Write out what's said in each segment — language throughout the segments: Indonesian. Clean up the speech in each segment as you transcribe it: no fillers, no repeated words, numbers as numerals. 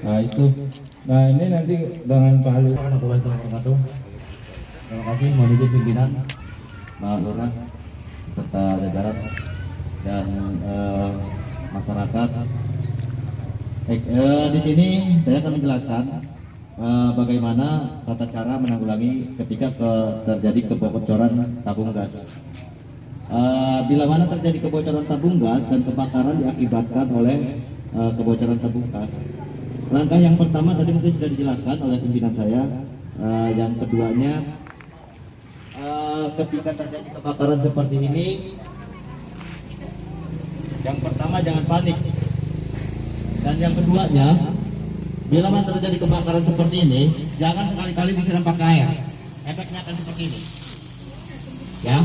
Nah itu, nah ini nanti dengan Pak Ali. Warahmatullahi wabarakatuh. Terima kasih mohon izin pimpinan, Mbak Lurah, serta jajaran dan masyarakat. Di sini saya akan menjelaskan bagaimana tata cara menanggulangi ketika terjadi kebocoran tabung gas. Bila mana terjadi kebocoran tabung gas dan kebakaran diakibatkan oleh kebocoran tabung gas. Langkah yang pertama tadi mungkin sudah dijelaskan oleh pimpinan saya. Yang keduanya, ketika terjadi kebakaran seperti ini, yang pertama jangan panik. Dan yang keduanya, bila mana terjadi kebakaran seperti ini, jangan sekali-kali disiram pakai air. Efeknya akan seperti ini. Ya,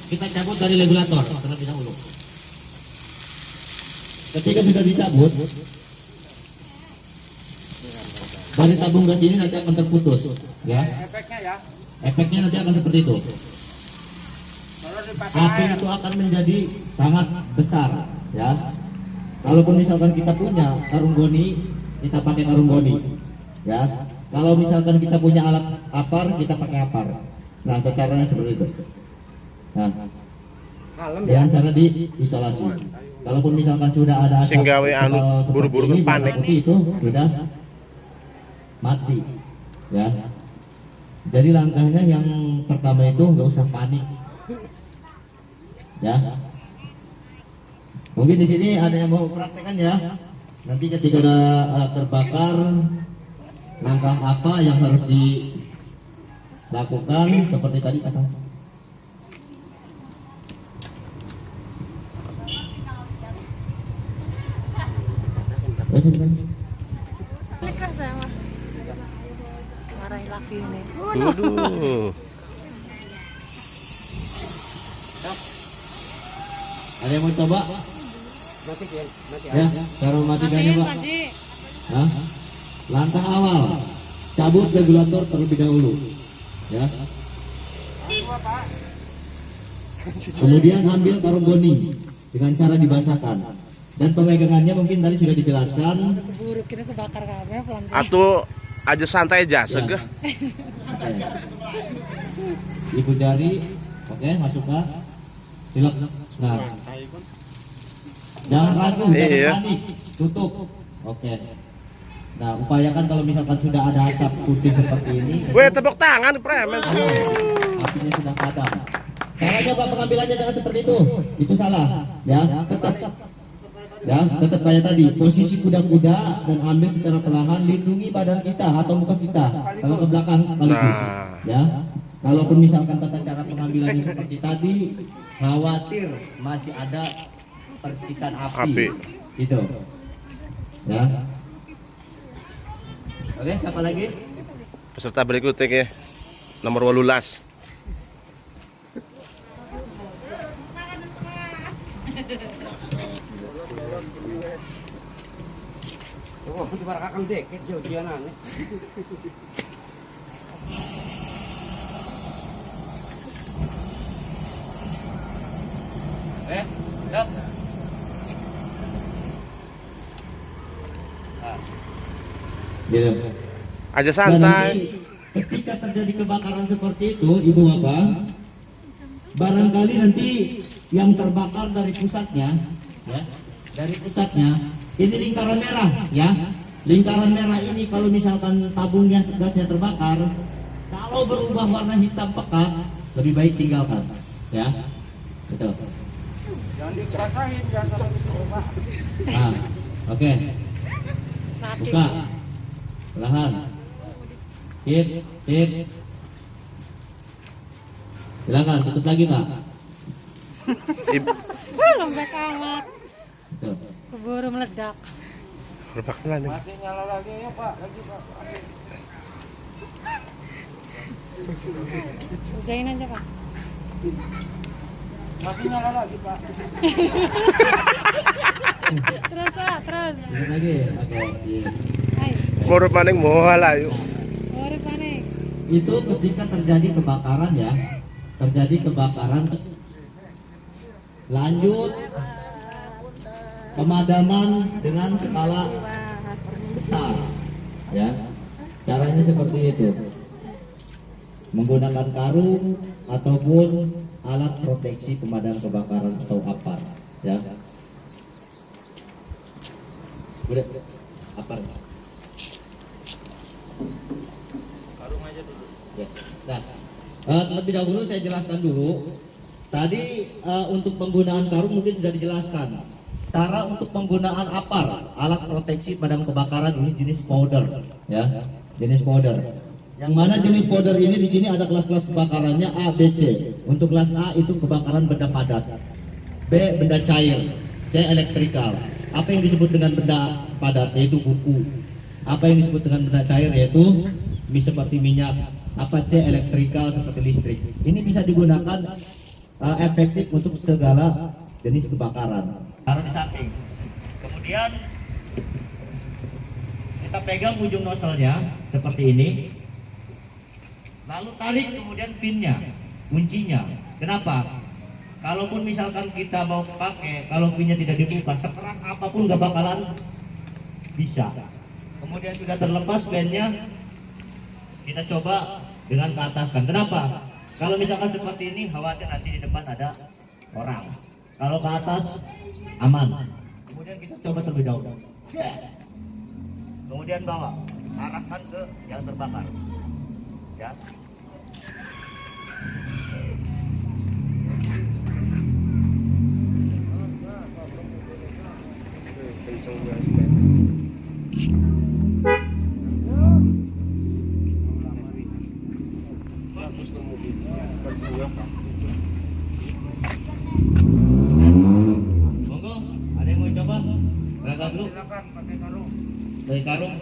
kita cabut dari regulator terlebih dahulu. Ketika sudah dicabut, dari tabung gas ini nanti akan terputus, ya. Efeknya nanti akan seperti itu. Api itu akan menjadi sangat besar, ya. Kalaupun misalkan kita punya karung goni, kita pakai karung goni, ya. Kalau misalkan kita punya alat apar, kita pakai apar. Nah, caranya seperti itu. Nah, dengan cara diisolasi. Kalaupun misalkan sudah ada asap buru-buru panik itu sudah mati, ya. Jadi langkahnya yang pertama itu nggak usah panik, ya. Mungkin di sini ada yang mau praktekkan ya. Nanti ketika ada terbakar, langkah apa yang harus dilakukan seperti tadi pasang. Marahin laki ini. Waduh. Ada yang mau coba? Ya, cara mematikannya Pak. Hah? Langkah awal, cabut regulator terlebih dahulu, ya. Kemudian ambil karung goni dengan cara dibasahkan. Dan pemegangannya mungkin tadi sudah dijelaskan. Keburu kita kebakar kabeh pelan. Atau aja santai aja, segeh. Ibu jari, oke, masuk Pak. Silap. Nah, jangan ragu, jangan panik, tutup. Oke. Nah, upayakan kalau misalkan sudah ada asap putih seperti ini. Weh, tepuk tangan, premen. Apinya sudah padam. Caranya Pak, pengambilannya jangan seperti itu. Itu salah, ya. Tetap kayak tadi, posisi kuda-kuda dan ambil secara perlahan, lindungi badan kita atau muka kita kalau ke belakang sekaligus, ya. Kalaupun misalkan tata cara pengambilannya seperti tadi, khawatir masih ada percikan api. Gitu, ya. Oke, siapa lagi? Peserta berikutnya ke nomor 18. Oh, aku cuma akan deket jauh dia nane. Dok. Gitu. Aja santai. Ketika terjadi kebakaran seperti itu, Ibu Bapak, barangkali nanti yang terbakar dari pusatnya, ya, dari pusatnya, ini lingkaran merah, ya. Lingkaran merah ini kalau misalkan tabungnya gasnya terbakar, kalau berubah warna hitam pekat, lebih baik tinggalkan, ya. Betul. Jangan dicerasain, jangan sampai dicoba. Nah, oke. Buka. Perlahan. Sip. Silakan tutup lagi, Pak. Lembek amat. Tuh. Keburu meledak. Berbaklan. Masih nyala lagi ya Pak, lagi Pak. Kerjain aja Pak. Masih nyala lagi Pak. Terus Pak, terus. Tutup lagi. Oke, sip. Hai. Ngurut maning moal ayo. Urip panik. Itu ketika terjadi kebakaran, ya. Terjadi kebakaran, lanjut pemadaman dengan skala besar, ya. Caranya seperti itu. Menggunakan karung ataupun alat proteksi pemadam kebakaran atau APAR, ya. Udah, APAR. Karung aja dulu. Ya. Nah, terlebih dahulu saya jelaskan dulu. Tadi untuk penggunaan karung mungkin sudah dijelaskan. Cara untuk penggunaan APAR, alat proteksi pemadam kebakaran ini jenis powder, ya, jenis powder. Yang mana jenis powder ini di sini ada kelas-kelas kebakarannya A, B, C. Untuk kelas A itu kebakaran benda padat, B benda cair, C elektrikal. Apa yang disebut dengan benda padat yaitu buku. Apa yang disebut dengan benda cair yaitu seperti minyak. Apa C elektrikal seperti listrik. Ini bisa digunakan efektif untuk segala jenis kebakaran. Taruh di samping. Kemudian kita pegang ujung nozzle-nya seperti ini. Lalu tarik kemudian pinnya, kuncinya. Kenapa? Kalaupun misalkan kita mau pakai, kalau pinnya tidak dibuka, sekeras apapun gak bakalan bisa. Kemudian sudah terlepas pinnya, kita coba dengan ke ataskan. Kenapa? Kalau misalkan seperti ini, khawatir nanti di depan ada orang. Kalau ke atas, aman. Kemudian kita coba terlebih dahulu. Kemudian bawa, arahkan ke yang terbakar. Ya. Monggo, ada yang mau coba? Berangkat dulu. Silakan pakai karung. Pakai karung.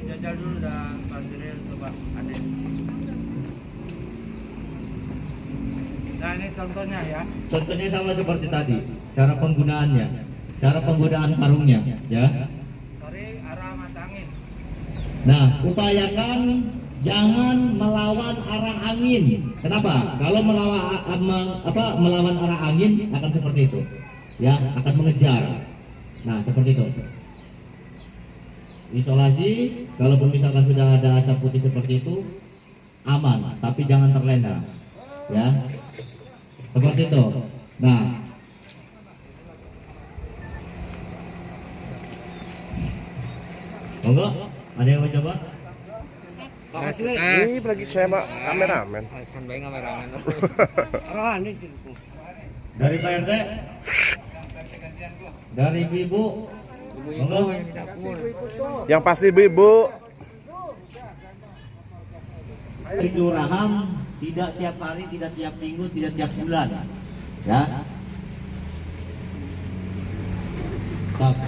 Jajal dulu dan panggilin coba ada. Nah ini contohnya ya. Contohnya sama seperti tadi, cara penggunaannya, cara penggunaan karungnya, ya. Tarik arah mata angin. Nah, upayakan jangan melawan arah angin. Kenapa? Kalau melawan arah angin akan seperti itu, ya, akan mengejar. Nah, seperti itu. Isolasi, kalaupun misalkan sudah ada asap putih seperti itu, aman, tapi jangan terlena, ya. Seperti itu. Nah, monggo, ada yang mau coba? Ini lagi saya pak kameramen. Dari Pak RT, dari Ibu, monggo. Yang pasti ibu. Di kelurahan tidak tiap hari, tidak tiap minggu, tidak tiap bulan, ya. Stop.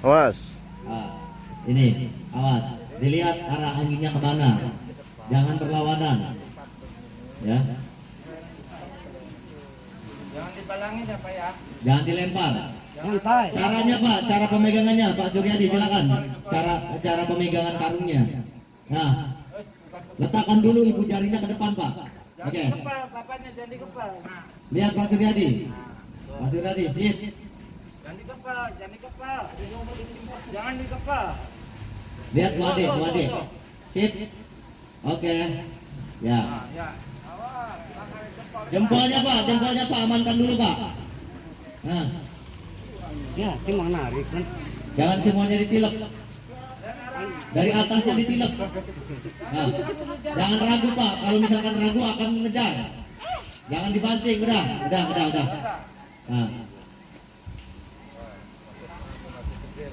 Awas. Nah, ini, awas, dilihat arah anginnya ke mana, jangan berlawanan, ya. Jangan dipalangin ya Pak ya. Jangan dilempar. Caranya Pak, cara pemegangannya Pak Suryadi silakan. Cara pemegangan karungnya. Nah, letakkan dulu ibu jarinya ke depan Pak. Jangan Oke. dikepal, papanya jangan dikepal. Nah, Lihat Pak Suryadi. Pak Suryadi, sip. jangan dikepal, jangan dikepal. Jangan dikepal. Lihat Bu Ade, Bu Ade. Sip. Oke. Ya. Nah, ya. Awas, jangan dikepal. Jempolnya Pak, amankan dulu Pak. Nah, Ya, cuma narik kan. jangan semuanya ditilep. Dari atasnya ditilep. Nah, jangan ragu Pak. Kalau misalkan ragu akan mengejar. Jangan dibanting, udah. Nah.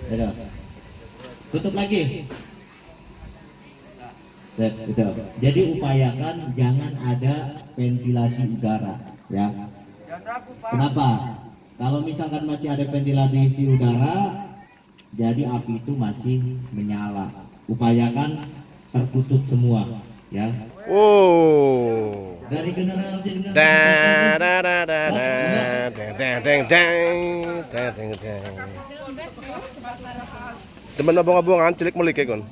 Udah. Tutup lagi. Gitu. Jadi upayakan jangan ada ventilasi udara, ya. Jangan ragu Pak. Kenapa? Kalau misalkan masih ada ventilasi udara, jadi api itu masih menyala. Upayakan tertutup semua, ya. Oh. Dari generasi Da da da da da deng deng deng deng deng deng. Temen abong-abongan cilik mulik ya kon.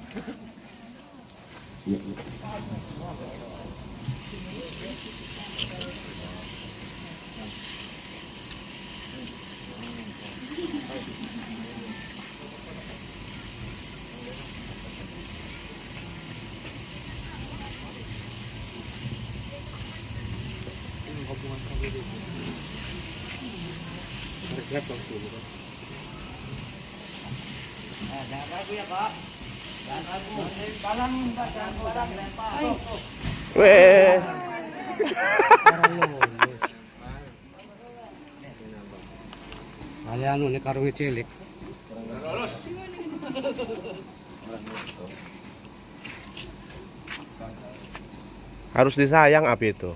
Jangan ragu ya Pak. Jangan ragu. Balang minta jangan barang dilempar. Weh. Kali anu nih karungnya cilik. Harus disayang api itu.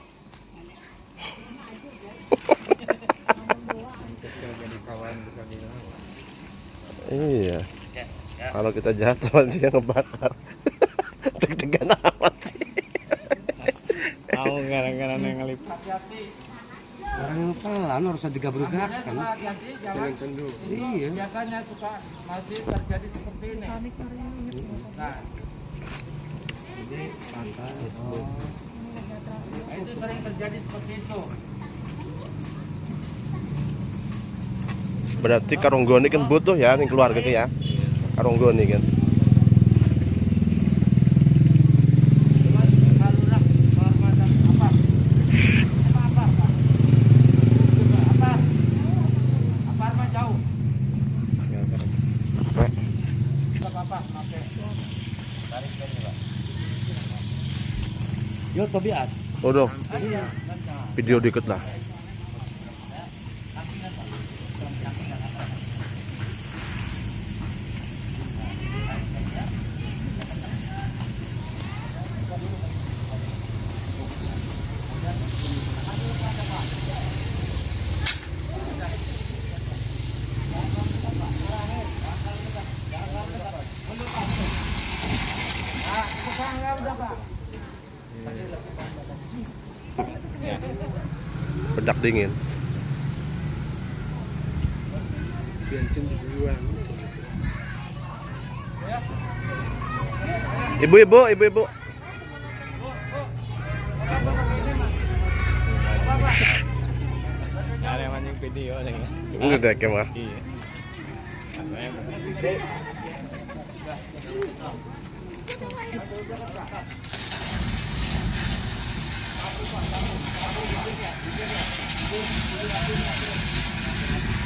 Iya. Kalau kita jatuh dia ngebakar. Deg-degan amat sih. Tahu gara-gara ngelipat. Orang yang pelan harus digabrugak kan. Sendu. Iya. Biasanya suka masih terjadi seperti ini. Nah. Jadi pantai. Nah, itu sering terjadi seperti itu. Berarti karunggoni kan butuh ya ning keluarga ke ya. Karunggoni kan. Yo Tobias. Udah. Video dikit lah. Bedak dingin. Ibu-ibu. Ada yang video nih. Ini dek ya mah. Iya.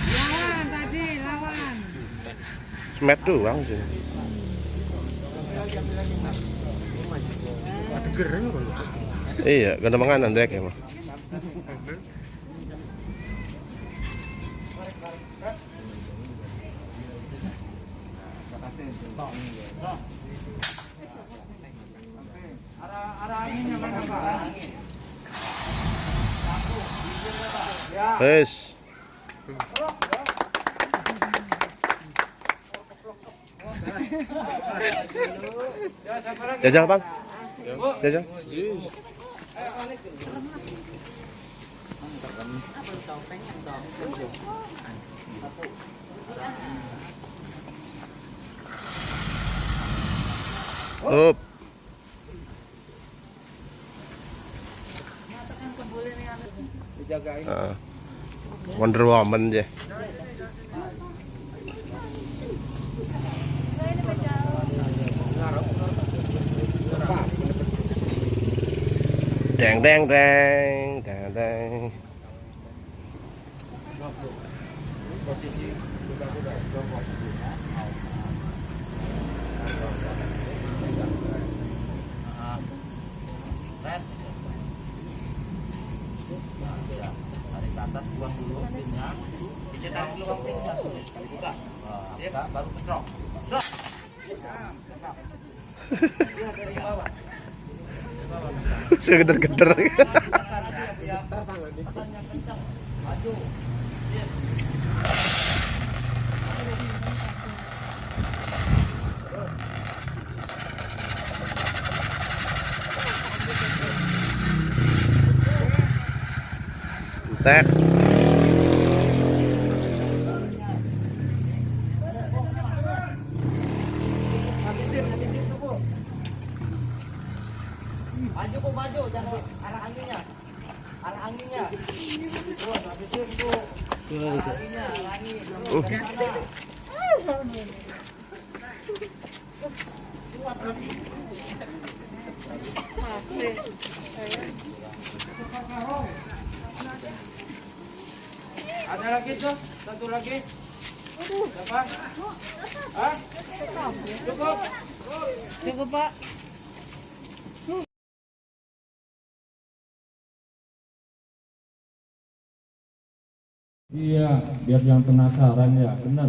Lawan tadi, lawan. Smet doang sih. Ada gereng kok. Iya, ganda manganan dek ya mah. Arah anginnya mana Pak? Wes. Jajal bang. Jajal. Up. Wonder Woman aja. Deng deng deng deng deng. Posisi kuda-kuda jongkok. Red. Tarik ke atas, buang dulu pinnya. Kita tarik lubang pinnya. Kali buka. Dia baru ketrok. Trok. Dia dari bawah. Segeder-geder. Maju. Tek. Ada lagi tuh, satu lagi. Siapa? Hah? Cukup. Cukup, Pak. Iya, biar jangan penasaran ya, benar.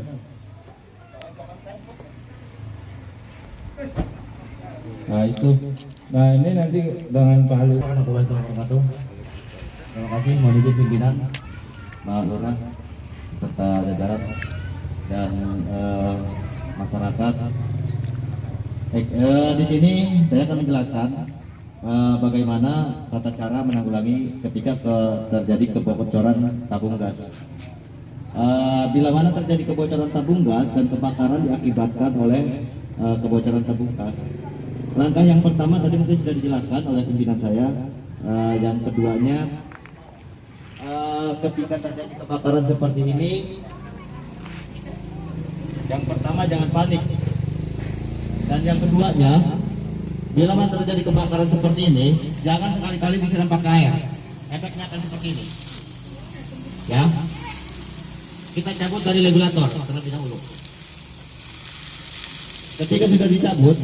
Nah itu, nah ini nanti dengan Pak Ali. Warahmatullahi wabarakatuh. Terima kasih mohon izin pimpinan, Pak Lurah, serta jajaran dan masyarakat. Di sini saya akan menjelaskan bagaimana tata cara menanggulangi ketika terjadi kebocoran tabung gas. Bila mana terjadi kebocoran tabung gas dan kebakaran diakibatkan oleh kebocoran tabung gas. Langkah yang pertama tadi mungkin sudah dijelaskan oleh pimpinan saya. Yang keduanya, ketika terjadi kebakaran seperti ini, yang pertama jangan panik. Dan yang keduanya, bila mana terjadi kebakaran seperti ini, jangan sekali-kali disiram pakai air. Efeknya akan seperti ini. Ya, kita cabut dari regulator terlebih dahulu. Ketika sudah dicabut,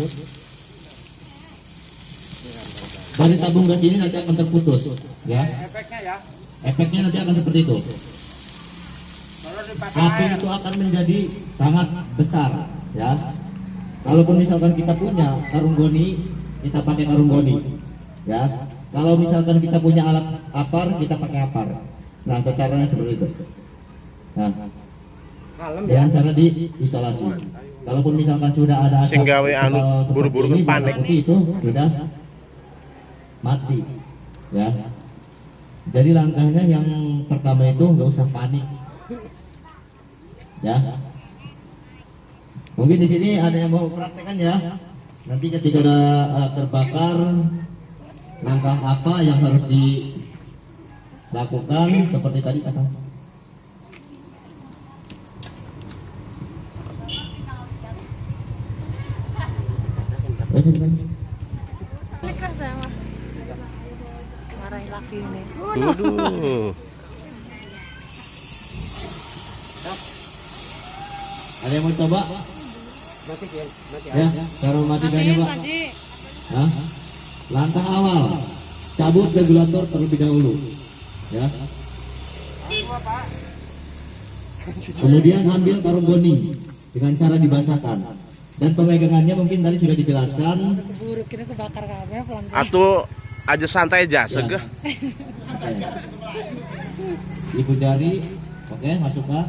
dari tabung gas ini nanti akan terputus. Ya, Efeknya ya. efeknya nanti akan seperti itu. Kalau dipakai Api air. itu akan menjadi sangat besar. Ya, kalaupun misalkan kita punya karung goni, kita pakai karung goni. Ya, kalau misalkan kita punya alat apar, kita pakai apar. Nah, caranya seperti itu. Nah, dengan cara diisolasi. Kalaupun misalkan sudah ada asap Sing gawe anu tebal seperti buru-buru ini, panik. maka putih itu sudah mati. Ya. Jadi langkahnya yang pertama itu nggak usah panik. Ya. Mungkin di sini ada yang mau praktekkan ya. Nanti ketika ada terbakar, langkah apa yang harus dilakukan seperti tadi pasang. Nikah sama. Marahin laki ini. Waduh. Ada yang mau coba? Ya, cara mematikannya Pak. Tadi. Hah? Langkah awal, cabut regulator terlebih dahulu. Ya. Kemudian ambil karung goni dengan cara dibasahkan. Dan pemegangannya mungkin tadi sudah dijelaskan. Buruk kita kebakar kabel pelan. Atuh aja santai aja, segeh. Oke. Ibu jari, oke, masukkan.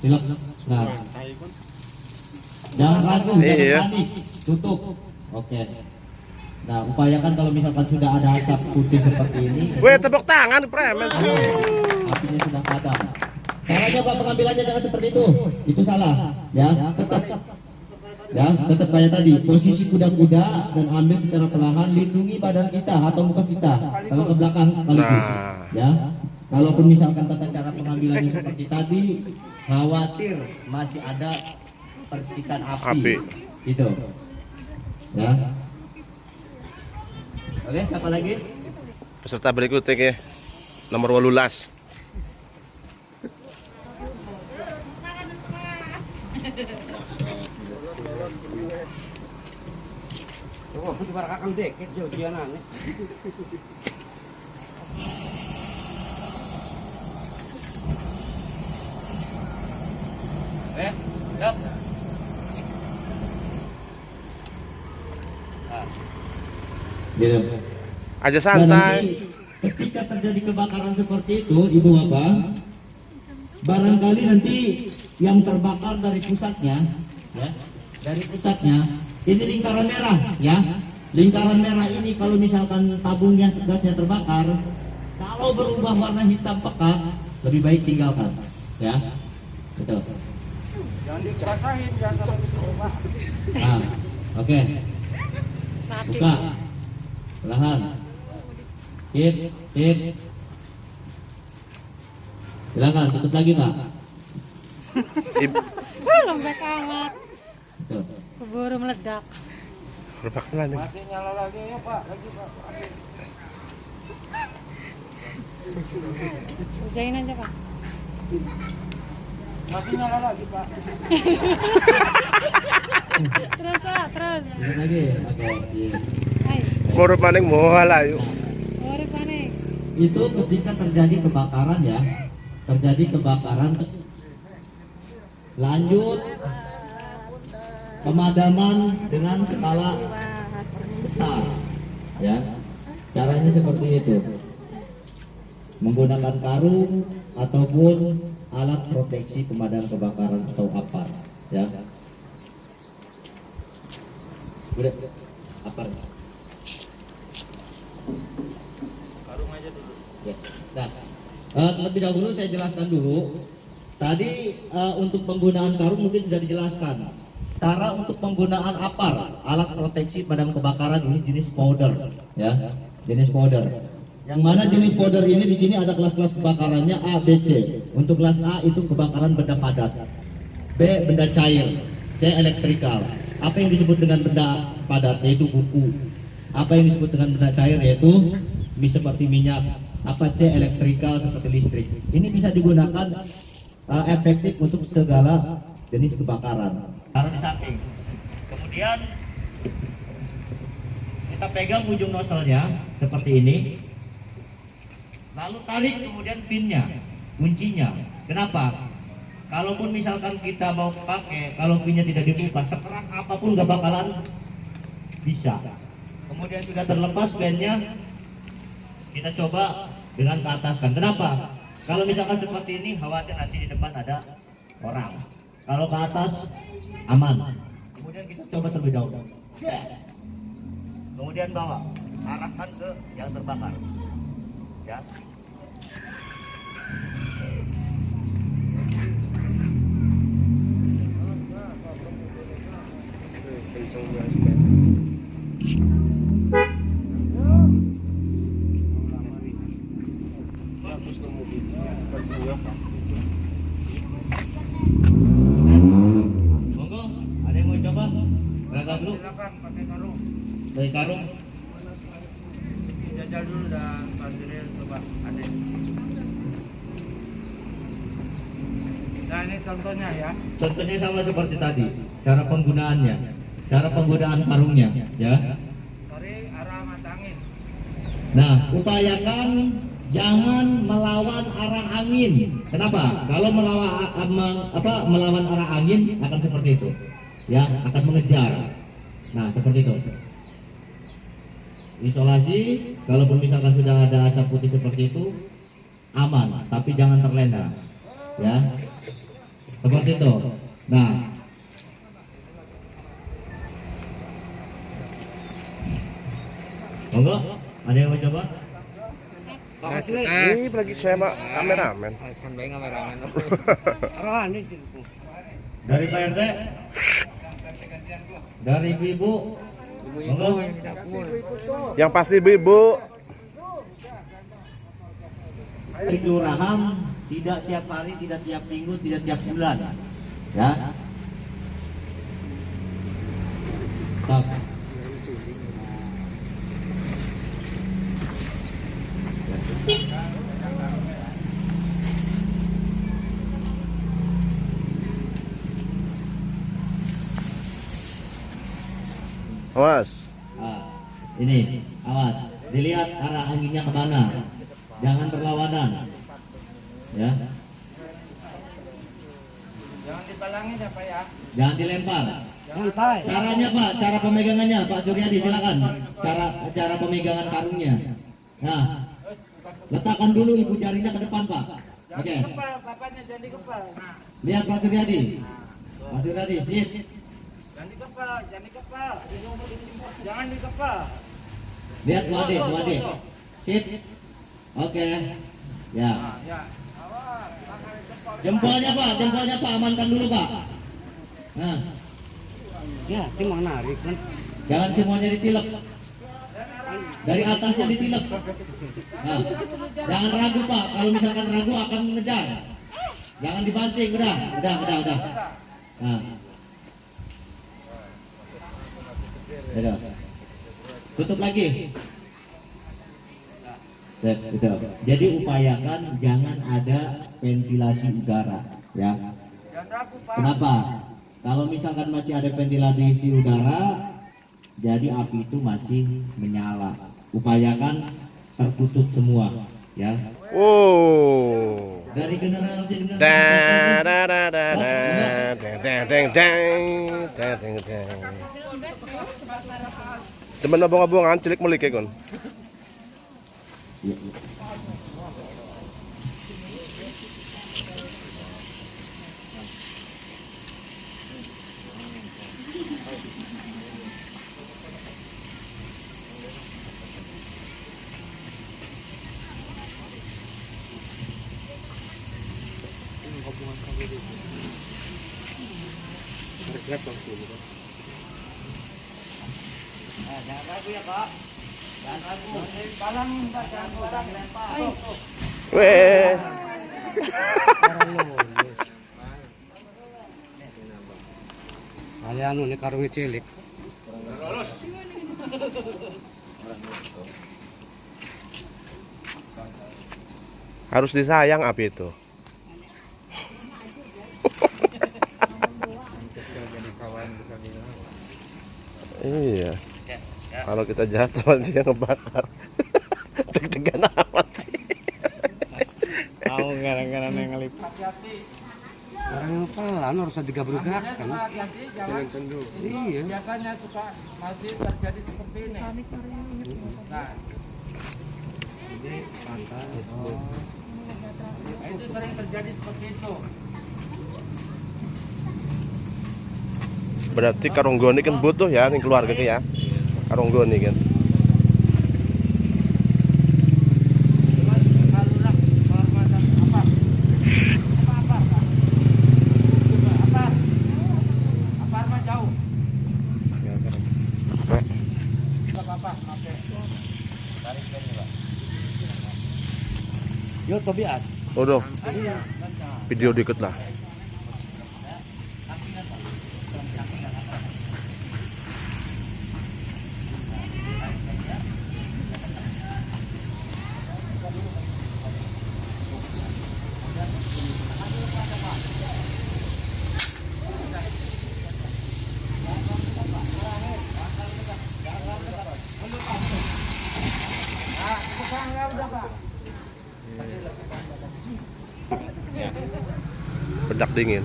Tilep. Nah. Jangan ragu, Iya. jangan panik. Tutup. Oke. Nah, upayakan kalau misalkan sudah ada asap putih seperti ini, Weh, tepuk tangan, premen. apinya sudah padam. Caranya Pak, pengambilannya jangan seperti itu. Itu salah. Ya, tetap kayak tadi. Posisi kuda-kuda dan ambil secara perlahan, lindungi badan kita atau muka kita. Kalau ke belakang sekaligus. Nah. Ya. Kalaupun misalkan tata cara pengambilannya seperti tadi, khawatir masih ada percikan api. Itu. Ya. Oke, siapa lagi? Peserta berikutnya ke nomor 18. Oh, aku di barakang deket jauh-jauhan. Dok. Gitu. Aja Nah, santai. nanti ketika terjadi kebakaran seperti itu, Ibu Bapak, barangkali nanti yang terbakar dari pusatnya, ya, dari pusatnya, ini lingkaran merah, ya. Lingkaran merah ini kalau misalkan tabungnya gasnya terbakar, kalau berubah warna hitam pekat, lebih baik tinggalkan, ya. Betul. Jangan dikerasain, jangan sampai berubah. Nah, oke. Mati. Buka. Perlahan. Sip. Silakan tutup lagi Pak. Lembek amat. Tuh. Keburu meledak. Rebak tenan nih. Masih nyala lagi ya Pak, lagi Pak. Hujain aja Pak. Masih nyala lagi Pak. Terus Pak, terus. Lanjut lagi. Oke. Iya. Ayo, Murup maning moal ayo. keluarin panik. Itu ketika terjadi kebakaran ya, terjadi kebakaran, lanjut pemadaman dengan skala besar ya, caranya seperti itu, menggunakan karung ataupun alat proteksi pemadam kebakaran atau APAR ya. Udah APAR. Ya. Nah, terlebih dahulu saya jelaskan dulu. Tadi untuk penggunaan karung mungkin sudah dijelaskan. Cara untuk penggunaan APAR, alat proteksi pemadam kebakaran ini jenis powder, ya, jenis powder. Yang mana jenis powder ini di sini ada kelas-kelas kebakarannya A, B, C. Untuk kelas A itu kebakaran benda padat, B benda cair, C elektrikal. Apa yang disebut dengan benda padat yaitu buku. Apa yang disebut dengan benda cair yaitu seperti minyak. Apa C elektrikal seperti listrik. Ini bisa digunakan efektif untuk segala jenis kebakaran. Taruh di samping. Kemudian kita pegang ujung nozzle-nya seperti ini. Lalu tarik kemudian pinnya, kuncinya. Kenapa? Kalaupun misalkan kita mau pakai, kalau pinnya tidak dibuka, sekeras apapun gak bakalan bisa. Kemudian sudah terlepas pinnya, kita coba dengan ke ataskan. Kenapa? Kalau misalkan seperti ini, khawatir nanti di depan ada orang. Kalau ke atas, aman. Kemudian kita coba terlebih dahulu. Kemudian bawa, arahkan ke yang terbakar. Ya. Monggo, ada yang mau coba? Berangkat dulu. Silakan pakai karung. Dari karung. Jajal dulu dan Pak coba ada. Nah ini contohnya ya. Contohnya sama seperti tadi, cara penggunaannya, cara penggunaan karungnya, ya. Tarik arah mata angin. Nah, upayakan jangan melawan arah angin. Kenapa? Kalau melawan arah angin akan seperti itu, ya, akan mengejar. Nah, seperti itu. Isolasi, kalaupun misalkan sudah ada asap putih seperti itu, aman, tapi jangan terlena, ya. Seperti itu. Nah, monggo, ada yang mau coba? Ini lagi saya sama kameramen. Dari Pak RT, dari ibu-ibu, monggo. Yang pasti ibu. Di kelurahan tidak tiap hari, tidak tiap minggu, tidak tiap bulan, ya. Stop. Awas. Nah, ini, awas, dilihat arah anginnya kemana, jangan berlawanan, ya. Jangan dibalangin ya Pak ya. Jangan dilempar. Caranya Pak, cara pemegangannya Pak Suryadi silakan. Cara pemegangan karungnya. Nah, letakkan dulu ibu jarinya ke depan Pak. Oke. Kepal, bapaknya jangan dikepal. Nah, Lihat Pak Suryadi. Pak Suryadi, sip. jangan dikepal, jangan dikepal. Jangan dikepal. Lihat Bu Ade, Bu Ade. Sip. Oke. Ya. Nah, ya. Awas, jangan dikepal. Jempolnya Pak, amankan dulu Pak. Nah, Ya, itu menarik kan. jangan semuanya ditilep. Dari atasnya ditilep. Nah, jangan ragu Pak, kalau misalkan ragu akan mengejar. Jangan dipancing, udah. Nah. Udah. Tutup lagi. Gitu. Jadi upayakan jangan ada ventilasi udara, ya. Kenapa? Kalau misalkan masih ada ventilasi udara, jadi api itu masih menyala. Upayakan tertutup semua, ya. Oh. Dari generasi ke Da generasi. da da da da deng deng deng deng deng deng. Temen abang-abangan cilik melik kon. Jangan ragu ya Pak. Jangan ragu. Balangin Pak, jangan lempar. Weh. Kali anu nih karungnya cilik. Harus disayang api itu. Iya. Kalau kita jatuh dia ngebakar. Deg-degan amat sih. Tahu gara-gara ngelip. Orang yang pelan harus digabrak kan. Jangan sendu. Iya. Biasanya suka masih terjadi seperti ini. Nah, Jadi santai. nah, itu sering terjadi seperti itu. Berarti karunggoni kan butuh ya ning keluarga ki ya. Karunggoni kan. Cuman kalau nak kehormatan apa? Apa mah jauh. Enggak apa-apa, pakai tarik ini, Pak. Yo Tobias. Udah. Video dikit lah. Bedak dingin.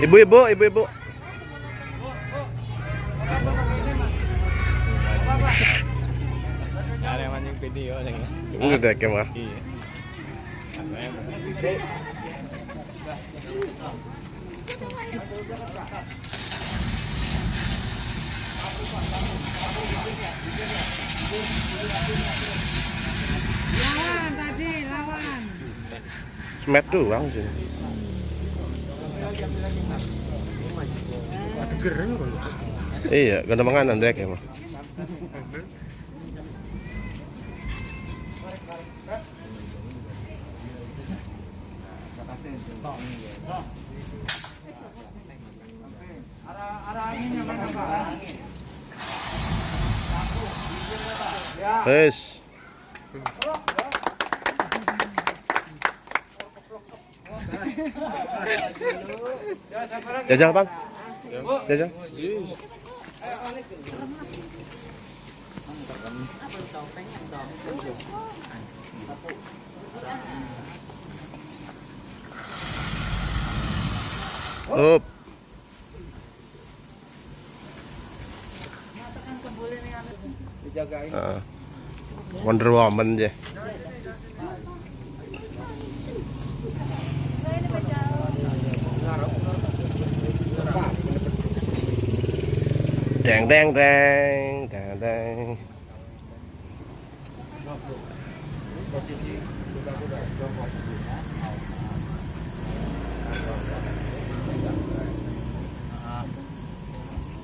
Ibu-ibu. Ada yang mancing video lagi. Ini dek mah. Iya. Lawan tadi, lawan. Smet doang sih. Keren kan. Iya, ganda manganan dek mah. Arah anginnya mana, Pak? Wes. Jajal bang. Jajal. Up. Wonder Woman aja. Deng deng deng deng deng. Posisi kuda-kuda jongkok.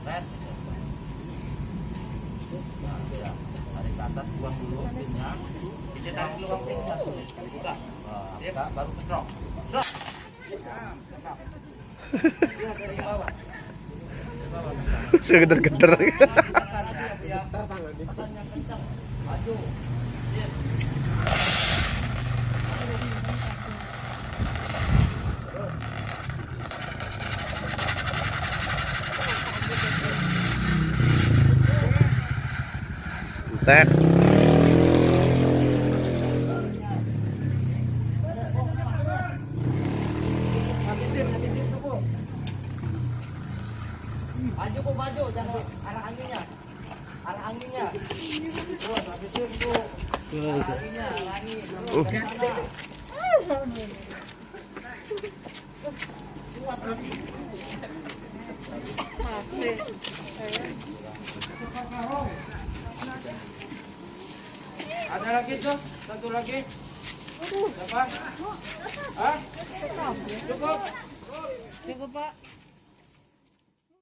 Red. atas buang dulu pinnya. Kita tarik lubang pinnya tuh. Kali buka. Buka baru cetrok. Cetrok. Lihat dari bawah. Dari bawah. Segeder-geder. Tekan yang kencang. Maju. Yes. Tek. Habisin tuh, Bu. Maju Bu, maju, jangan arah anginnya. Arah anginnya. Terus habisin Bu. Arah anginnya, arah angin. Terus dari sana. Masih. Ada lagi tuh, satu lagi. Siapa? Hah? Cukup. Cukup, Pak.